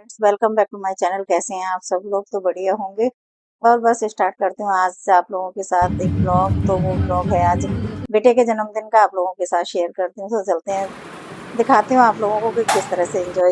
Friends, welcome back to my channel. कैसे हैं आप सब लोग? तो बढ़िया होंगे। और बस स्टार्ट करती हूँ आज से आप लोगों के साथ एक ब्लॉग। तो वो ब्लॉग है आज बेटे के जन्मदिन का, आप लोगों के साथ शेयर करती हूँ। तो चलते हैं, दिखाती हूँ आप लोगों को कि किस तरह से एंजॉय।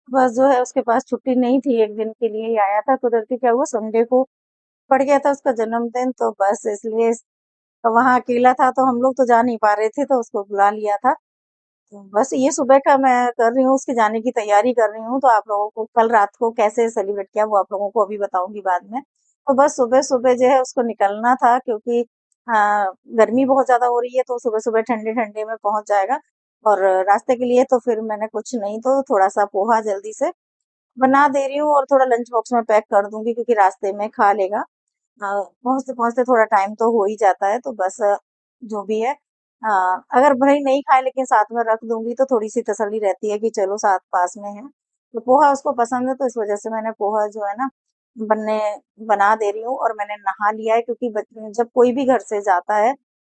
बस जो है उसके पास छुट्टी नहीं थी, एक दिन के लिए ही आया था। कुदरती क्या हुआ, संडे को पड़ गया था उसका जन्मदिन, तो बस इसलिए वहाँ अकेला था तो हम लोग तो जा नहीं पा रहे थे, तो उसको बुला लिया था। तो बस ये सुबह का मैं कर रही हूँ, उसके जाने की तैयारी कर रही हूँ। तो आप लोगों को कल रात को कैसे सेलिब्रेट किया वो आप लोगों को अभी बताऊंगी बाद में। तो बस सुबह सुबह जो है उसको निकलना था, क्योंकि गर्मी बहुत ज्यादा हो रही है, तो सुबह सुबह ठंडे ठंडे में पहुंच जाएगा। और रास्ते के लिए तो फिर मैंने कुछ नहीं तो थोड़ा सा पोहा जल्दी से बना दे रही हूँ और थोड़ा लंच बॉक्स में पैक कर दूंगी, क्योंकि रास्ते में खा लेगा। पहुँचते पहुँचते थोड़ा टाइम तो हो ही जाता है, तो बस जो भी है, अगर भले नहीं खाए लेकिन साथ में रख दूंगी तो थोड़ी सी तसल्ली रहती है कि चलो साथ पास में है। तो पोहा उसको पसंद है, तो इस वजह से मैंने पोहा जो है ना बनने बना दे रही हूँ। और मैंने नहा लिया है, क्योंकि जब कोई भी घर से जाता है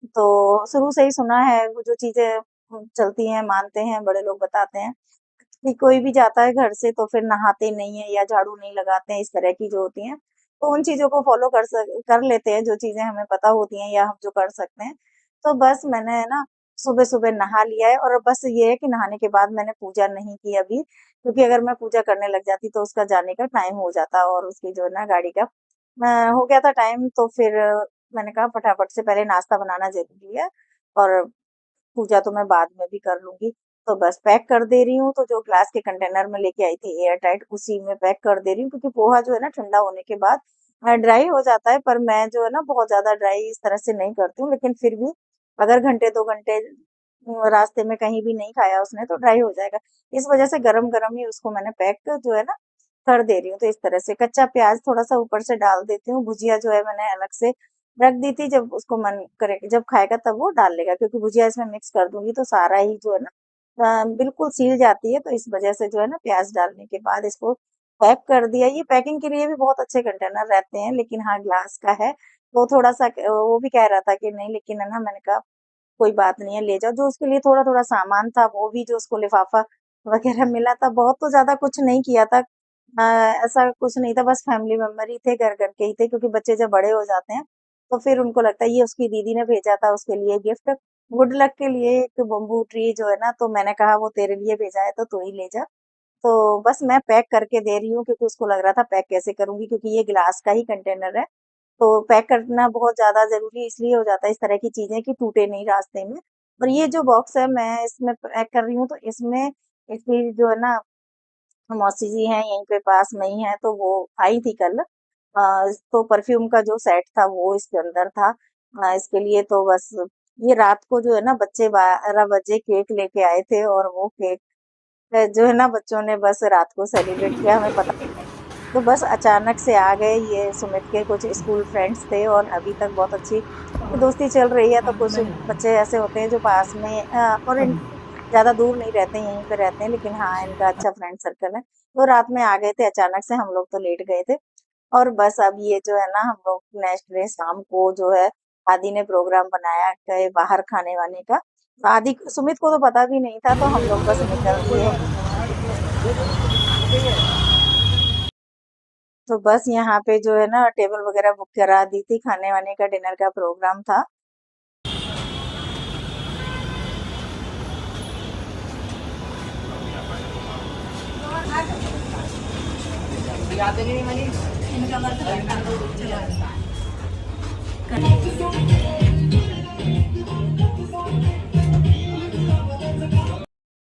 तो शुरू से ही सुना है, वो जो चीजें चलती हैं मानते हैं बड़े लोग बताते हैं कि कोई भी जाता है घर से तो फिर नहाते नहीं है या झाड़ू नहीं लगाते हैं, इस तरह की जो होती हैं। तो उन चीज़ों को फ़ॉलो कर लेते हैं, जो चीज़ें हमें पता होती हैं या हम जो कर सकते हैं। तो बस मैंने है ना सुबह-सुबह नहा लिया है, और बस ये है कि नहाने के बाद मैंने पूजा नहीं की अभी, क्योंकि अगर मैं पूजा करने लग जाती तो उसका जाने का टाइम हो जाता, और उसकी जो है ना गाड़ी का हो गया था टाइम। तो फिर मैंने कहा फटाफट से पहले नाश्ता बनाना ज़रूरी है, और पूजा तो मैं बाद में भी कर लूँगी। तो बस पैक कर दे रही हूँ, तो जो ग्लास के कंटेनर में लेके आई थी एयर टाइट, उसी में पैक कर दे रही हूँ, क्योंकि पोहा जो है ना ठंडा होने के बाद ड्राई हो जाता है। पर मैं जो है ना बहुत ज़्यादा ड्राई इस तरह से नहीं करती हूँ, लेकिन फिर भी अगर घंटे 2 घंटे रास्ते में कहीं भी नहीं खाया उसने तो ड्राई हो जाएगा। इस वजह से गरम-गरम ही उसको मैंने पैक जो है ना कर दे रही हूँ। तो इस तरह से कच्चा प्याज़ थोड़ा-सा ऊपर से डाल देती हूँ। भुजिया जो है मैंने अलग से रख दी थी, जब उसको मन करे जब खाएगा तब वो डाल लेगा, क्योंकि भुजिया इसमें मिक्स कर दूँगी तो सारा ही जो है ना बिल्कुल सील जाती है। तो इस वजह से जो है ना प्याज़ डालने के बाद इसको पैक कर दिया। ये पैकिंग के लिए भी बहुत अच्छे कंटेनर रहते हैं, लेकिन हाँ ग्लास का है तो थोड़ा-सा वो भी कह रहा था कि नहीं, लेकिन है ना मैंने कहा कोई बात नहीं है, ले जाओ। जो उसके लिए थोड़ा-थोड़ा सामान था वो भी जो उसको लिफ़ाफ़ा वग़ैरह मिला था, बहुत तो ज़्यादा कुछ नहीं किया था। ऐसा कुछ नहीं था, बस फैमिली मेंबर ही थे, घर-घर के ही थे, क्योंकि बच्चे जब बड़े हो जाते हैं, तो फिर उनको लगता है ये उसकी दीदी ने भेजा था उसके लिए गिफ्ट, गुड लक के लिए एक बम्बू ट्री जो है ना, तो मैंने कहा वो तेरे लिए भेजा है तो तू ही ले जा। तो बस मैं पैक करके दे रही हूँ, क्योंकि उसको लग रहा था पैक कैसे करूँगी, क्योंकि ये ग्लास का ही कंटेनर है। तो पैक करना बहुत ज़्यादा ज़रूरी इसलिए हो जाता है इस तरह की चीज़ें कि टूटे नहीं रास्ते में। और ये जो बॉक्स है मैं इसमें पैक कर रही हूँ, तो इसमें इसकी जो है ना मौसी जी हैं यहीं पे पास में ही हैं, तो वो आई थी कल। तो परफ्यूम का जो सेट था वो इसके अंदर था। इसके लिए तो बस ये रात को जो है ना बच्चे 12 बजे केक लेके आए थे, और वो केक जो है ना बच्चों ने बस रात को सेलिब्रेट किया, हमें पता। तो बस अचानक से आ गए। ये सुमित के कुछ स्कूल फ्रेंड्स थे, और अभी तक बहुत अच्छी दोस्ती चल रही है। तो कुछ बच्चे ऐसे होते हैं जो पास में और ज़्यादा दूर नहीं रहते, यहीं पे रहते हैं, लेकिन हाँ इनका अच्छा फ्रेंड सर्कल है। तो रात में आ गए थे अचानक से, हम लोग तो लेट गए थे। और बस अब ये जो है ना हम लोग नेक्स्ट डे शाम को जो है आदि ने प्रोग्राम बनाया कहे बाहर खाने वाने का। तो आदि सुमित को तो पता भी नहीं था, तो हम लोग बस निकल दिए। तो बस यहाँ पे जो है ना टेबल वगैरह बुक करा दी थी, खाने वाने का डिनर का प्रोग्राम था।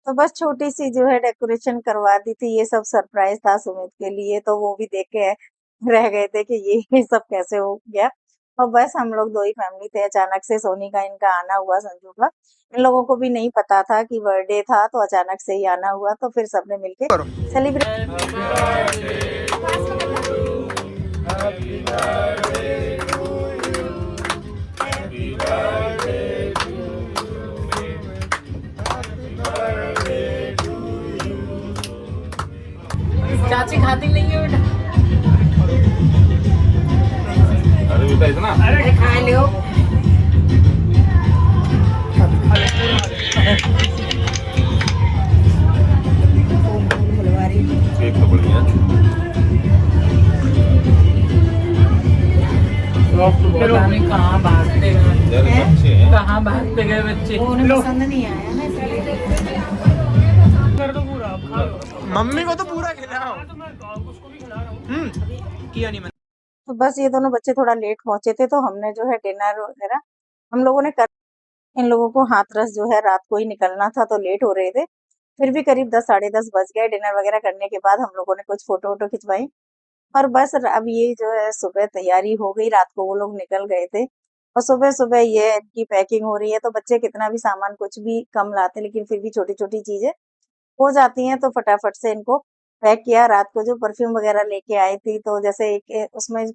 तो बस छोटी सी जो है डेकोरेशन करवा दी थी, ये सब सरप्राइज था सुमित के लिए, तो वो भी देख के रह गए थे कि ये सब कैसे हो गया। और बस हम लोग दो ही फैमिली थे, अचानक से सोनी का इनका आना हुआ, संजू का। इन लोगों को भी नहीं पता था कि बर्थडे था, तो अचानक से ही आना हुआ, तो फिर सबने मिलके सेलिब्रेट। चाची खाती नहीं है बेटा। अरे बेटा इतना अरे खा लो। केक तो बढ़िया है। पता नहीं कहाँ भागते गए, यार ये अच्छे हैं। कहाँ भागते गए बच्चे। वो उन्हें पसंद नहीं आया ना इसलिए। मम्मी को तो पूरा खिलाओ। किया नहीं मैंने। तो बस ये दोनों बच्चे थोड़ा लेट पहुंचे थे, तो हमने जो है डिनर वगैरह हम लोगों ने कर, इन लोगों को हाथरस जो है रात को ही निकलना था, तो लेट हो रहे थे। फिर भी करीब 10 साढ़े 10 बज गए। डिनर वगैरह करने के बाद हम लोगों ने कुछ फोटो वोटो खिंचवाई, और बस अब ये जो है सुबह तैयारी हो गई। रात को वो लोग निकल गए थे, और सुबह सुबह ये इनकी पैकिंग हो रही है। तो बच्चे कितना भी सामान कुछ भी कम लाते, लेकिन फिर भी छोटी छोटी चीजें हो जाती हैं, तो फटाफट से इनको पैक किया। रात को जो परफ्यूम वगैरह लेके आई थी, तो जैसे एक उसमें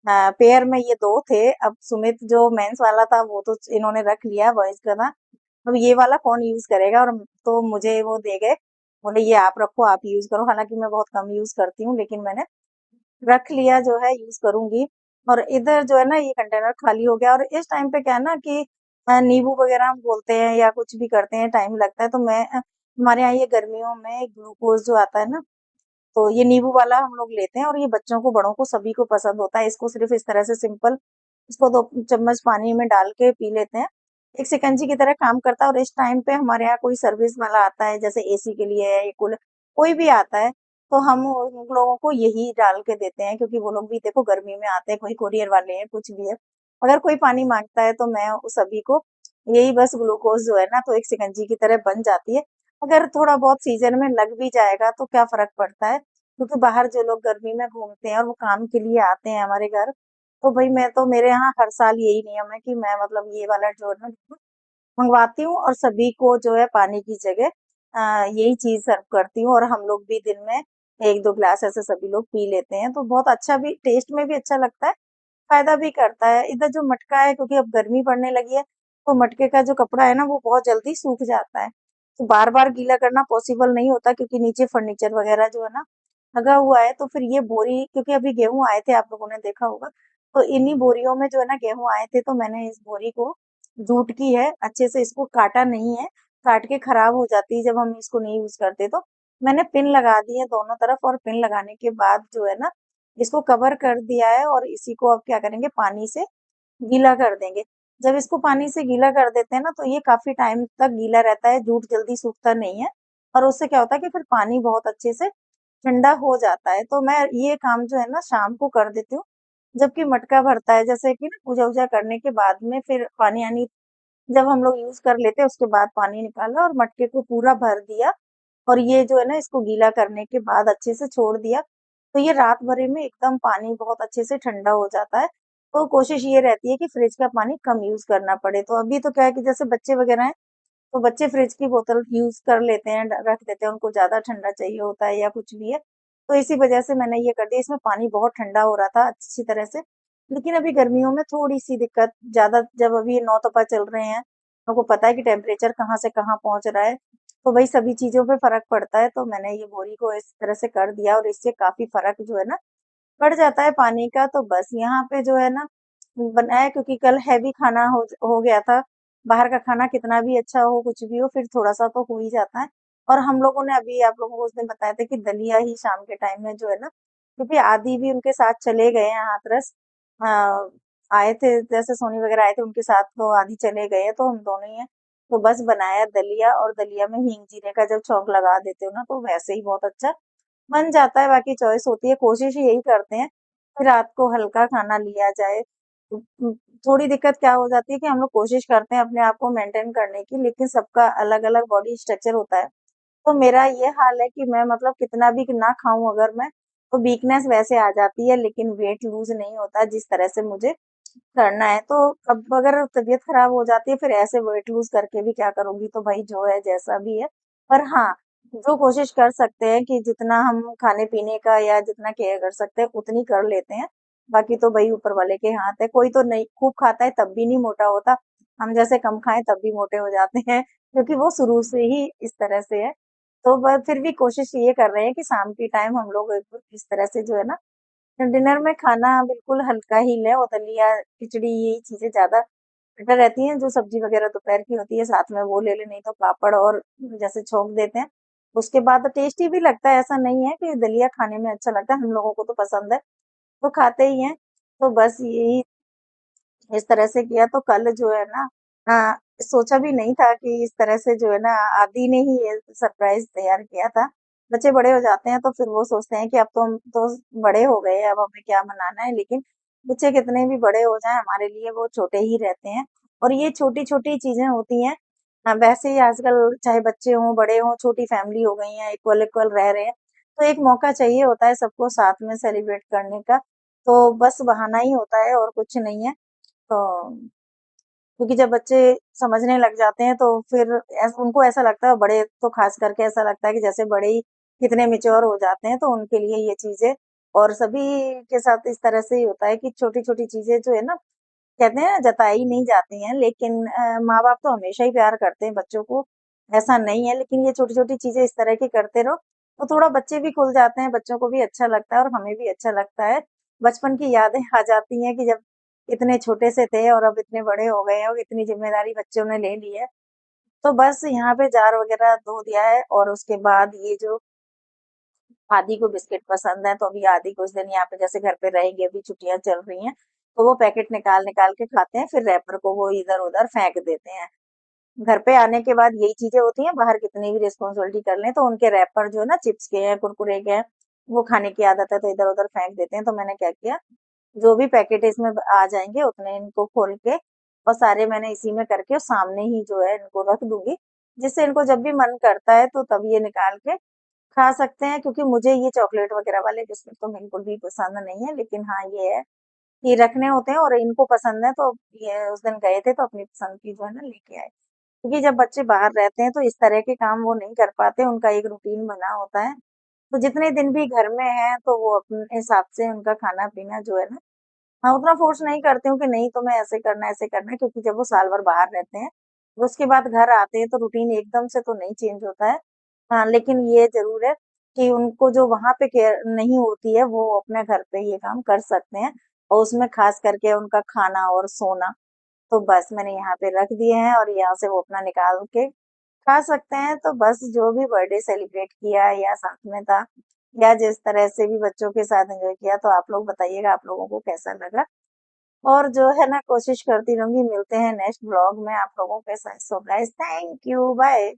पेयर में ये दो थे। अब सुमित जो मेंस वाला था वो तो इन्होंने रख लिया, बॉयज का था। अब ये वाला कौन यूज करेगा, और तो मुझे वो दे गए, बोले ये आप रखो, आप यूज करो। हालांकि मैं बहुत कम यूज करती हूँ, लेकिन मैंने रख लिया, जो है यूज करूंगी। और इधर जो है ना ये कंटेनर खाली हो गया। और इस टाइम पे क्या है ना कि नींबू वगैरह हम बोलते हैं या कुछ भी करते हैं, टाइम लगता है। तो मैं हमारे यहाँ ये गर्मियों में ग्लूकोज जो आता है ना, तो ये नींबू वाला हम लोग लेते हैं, और ये बच्चों को बड़ों को सभी को पसंद होता है। इसको सिर्फ इस तरह से सिंपल इसको 2 चम्मच पानी में डाल के पी लेते हैं। एक शिकंजी की तरह काम करता है। और इस टाइम पे हमारे यहाँ कोई सर्विस वाला आता है, जैसे एसी के लिए है या कूलर कोई भी आता है, तो हम उन लोगों को यही डाल के देते हैं, क्योंकि वो लोग भी देखो गर्मी में आते हैं, कोई कोरियर वाले हैं कुछ भी है। अगर कोई पानी मांगता है, तो मैं उस सभी को यही बस ग्लूकोज जो है ना, तो एक शिकंजी की तरह बन जाती है। अगर थोड़ा बहुत सीजन में लग भी जाएगा तो क्या फर्क पड़ता है, क्योंकि बाहर जो लोग गर्मी में घूमते हैं और वो काम के लिए आते हैं हमारे घर, तो भाई मैं तो मेरे यहाँ हर साल यही नियम है कि मैं मतलब ये वाला जो है ना मंगवाती हूँ, और सभी को जो है पानी की जगह यही चीज सर्व करती हूँ। और हम लोग भी दिन में 1-2 ग्लास ऐसे सभी लोग पी लेते हैं, तो बहुत अच्छा भी, टेस्ट में भी अच्छा लगता है, फायदा भी करता है। इधर जो मटका है, क्योंकि अब गर्मी पड़ने लगी है, तो मटके का जो कपड़ा है ना वो बहुत जल्दी सूख जाता है। तो बार बार गीला करना पॉसिबल नहीं होता, क्योंकि नीचे फर्नीचर वगैरह जो है ना लगा हुआ है। तो फिर ये बोरी, क्योंकि अभी गेहूं आए थे, आप लोगों ने देखा होगा, तो इन्हीं बोरियों में जो है ना गेहूं आए थे, तो मैंने इस बोरी को जूट की है, अच्छे से इसको काटा नहीं है। काट के खराब हो जाती है जब हम इसको नहीं यूज करते। तो मैंने पिन लगा दी है दोनों तरफ, और पिन लगाने के बाद जो है ना इसको कवर कर दिया है। और इसी को अब क्या करेंगे, पानी से गीला कर देंगे। जब इसको पानी से गीला कर देते हैं ना, तो ये काफी टाइम तक गीला रहता है, जूट जल्दी सूखता नहीं है। और उससे क्या होता है कि फिर पानी बहुत अच्छे से ठंडा हो जाता है। तो मैं ये काम जो है ना शाम को कर देती हूँ, जबकि मटका भरता है, जैसे कि ना पूजा वूजा करने के बाद में फिर पानी आनी जब हम लोग यूज कर लेते हैं, उसके बाद पानी निकाला और मटके को पूरा भर दिया। और ये जो है ना इसको गीला करने के बाद अच्छे से छोड़ दिया, तो ये रात भरे में एकदम पानी बहुत अच्छे से ठंडा हो जाता है। तो कोशिश ये रहती है कि फ्रिज का पानी कम यूज करना पड़े। तो अभी तो क्या है कि जैसे बच्चे वगैरह हैं, तो बच्चे फ्रिज की बोतल यूज कर लेते हैं, रख देते हैं, उनको ज्यादा ठंडा चाहिए होता है या कुछ भी है। तो इसी वजह से मैंने ये कर दिया। इसमें पानी बहुत ठंडा हो रहा था अच्छी तरह से, लेकिन अभी गर्मियों में थोड़ी सी दिक्कत ज्यादा, जब अभी 9 तपा चल रहे हैं, आपको पता है कि टेम्परेचर कहाँ से कहाँ पहुंच रहा है, तो भाई सभी चीजों पे फर्क पड़ता है। तो मैंने ये बोरी को इस तरह से कर दिया, और इससे काफी फर्क जो है ना पड़ जाता है पानी का। तो बस यहाँ पे जो है ना बनाया, क्योंकि कल हैवी खाना हो गया था। बाहर का खाना कितना भी अच्छा हो, कुछ भी हो, फिर थोड़ा सा तो हो ही जाता है। और हम लोगों ने अभी आप लोगों को उस दिन बताया था कि दलिया ही शाम के टाइम में जो है ना, क्योंकि आदि भी उनके साथ चले गए हैं हाथरस, आए थे, जैसे सोनी वगैरह आए थे उनके साथ, तो आदि चले गए हैं, तो हम दोनों ही हैं। तो बस बनाया दलिया, और दलिया में हींग जीरे का जब छौंक लगा देते हो ना, तो वैसे ही बहुत अच्छा बन जाता है। बाकी चॉइस होती है, कोशिश यही करते हैं कि रात को हल्का खाना लिया जाए। थोड़ी दिक्कत क्या हो जाती है कि हम लोग कोशिश करते हैं अपने आप को मेंटेन करने की, लेकिन सबका अलग अलग बॉडी स्ट्रक्चर होता है। तो मेरा ये हाल है कि मैं मतलब कितना भी ना खाऊं अगर मैं, तो वीकनेस वैसे आ जाती है, लेकिन वेट लूज नहीं होता जिस तरह से मुझे करना है। तो अब अगर तबीयत खराब हो जाती है, फिर ऐसे वेट लूज करके भी क्या करूंगी, तो भाई जो है जैसा भी है। पर हाँ, जो कोशिश कर सकते हैं कि जितना हम खाने पीने का या जितना केयर कर सकते हैं उतनी कर लेते हैं। बाकी तो भाई ऊपर वाले के हाथ है। कोई तो नहीं खूब खाता है तब भी नहीं मोटा होता, हम जैसे कम खाएं तब भी मोटे हो जाते हैं, क्योंकि वो शुरू से ही इस तरह से है। तो फिर भी कोशिश ये कर रहे हैं कि शाम के टाइम हम लोग इस तरह से जो है ना डिनर में खाना बिल्कुल हल्का ही लें, और दलिया खिचड़ी यही चीजें ज्यादा बेटर रहती हैं। जो सब्जी वगैरह दोपहर की होती है साथ में वो ले ले, नहीं तो पापड़ और जैसे छोंक देते हैं, उसके बाद टेस्टी भी लगता है, ऐसा नहीं है कि दलिया खाने में अच्छा लगता है, हम लोगों को तो पसंद है, तो खाते ही हैं। तो बस यही इस तरह से किया। तो कल जो है ना सोचा भी नहीं था कि इस तरह से जो है ना आदि ने ही ये सरप्राइज तैयार किया था। बच्चे बड़े हो जाते हैं तो फिर वो सोचते हैं कि अब तो हम तो बड़े हो गए हैं, अब हमें क्या मनाना है, लेकिन बच्चे कितने भी बड़े हो जाएं हमारे लिए वो छोटे ही रहते हैं। और ये छोटी छोटी चीजें होती हैं। वैसे ही आजकल चाहे बच्चे हों बड़े हों, छोटी फैमिली हो गई है, इक्वल इक्वल रह रहे हैं, तो एक मौका चाहिए होता है सबको साथ में सेलिब्रेट करने का। तो बस बहाना ही होता है और कुछ नहीं है। तो क्योंकि जब बच्चे समझने लग जाते हैं तो फिर उनको ऐसा लगता है, बड़े तो खास करके ऐसा लगता है कि जैसे बड़े ही कितने मेच्योर हो जाते हैं, तो उनके लिए ये चीजें और सभी के साथ इस तरह से ही होता है कि छोटी छोटी चीजें जो है ना कहते हैं जताई नहीं जाती हैं, लेकिन माँ बाप तो हमेशा ही प्यार करते हैं बच्चों को, ऐसा नहीं है, लेकिन ये छोटी छोटी चीजें इस तरह की करते रहो तो थोड़ा बच्चे भी खुल जाते हैं, बच्चों को भी अच्छा लगता है और हमें भी अच्छा लगता है। बचपन की यादें आ जाती हैं कि जब इतने छोटे से थे और अब इतने बड़े हो गए हैं और इतनी जिम्मेदारी बच्चों ने ले ली है। तो बस यहाँ पे जार वगैरह धो दिया है और उसके बाद ये जो आदि को बिस्किट पसंद है, तो अभी आदि कुछ दिन यहाँ पे जैसे घर पे रहेंगे, अभी छुट्टियां चल रही हैं, तो वो पैकेट निकाल निकाल के खाते हैं, फिर रैपर को वो इधर उधर फेंक देते हैं। घर पे आने के बाद यही चीजें होती हैं, बाहर कितनी भी रिस्पॉन्सिबिलिटी कर लें तो उनके रैपर जो है ना चिप्स के हैं कुरकुरे के हैं, वो खाने की आदत है तो इधर उधर फेंक देते हैं। तो मैंने क्या किया, जो भी पैकेट इसमें आ जाएंगे उतने इनको खोल के और सारे मैंने इसी में करके और सामने ही जो है इनको रख दूंगी, जिससे इनको जब भी मन करता है तो तब ये निकाल के खा सकते हैं। क्योंकि मुझे ये चॉकलेट वगैरह वाले बिस्कुट तो बिल्कुल भी पसंद नहीं है, लेकिन हाँ ये है कि रखने होते हैं और इनको पसंद है, तो ये उस दिन गए थे तो अपनी पसंद की जो है ना लेके आए। क्योंकि जब बच्चे बाहर रहते हैं तो इस तरह के काम वो नहीं कर पाते, उनका एक रूटीन बना होता है। तो जितने दिन भी घर में हैं तो वो अपने हिसाब से उनका खाना पीना जो है ना, हाँ उतना फोर्स नहीं करती हूँ कि नहीं तुम्हें ऐसे करना है, क्योंकि जब वो साल भर बाहर रहते हैं और उसके बाद घर आते हैं तो रूटीन एकदम से तो नहीं चेंज होता है। हाँ लेकिन ये जरूर है कि उनको जो वहां पे केयर नहीं होती है वो अपने घर पे ये काम कर सकते हैं, और उसमें खास करके उनका खाना और सोना। तो बस मैंने यहाँ पे रख दिए हैं और यहाँ से वो अपना निकाल के खा सकते हैं। तो बस जो भी बर्थडे सेलिब्रेट किया या साथ में था या जिस तरह से भी बच्चों के साथ एंजॉय किया, तो आप लोग बताइएगा आप लोगों को कैसा लगा। और जो है ना कोशिश करती रहूंगी, मिलते हैं नेक्स्ट ब्लॉग में आप लोगों के साथ। So guys thank you, bye.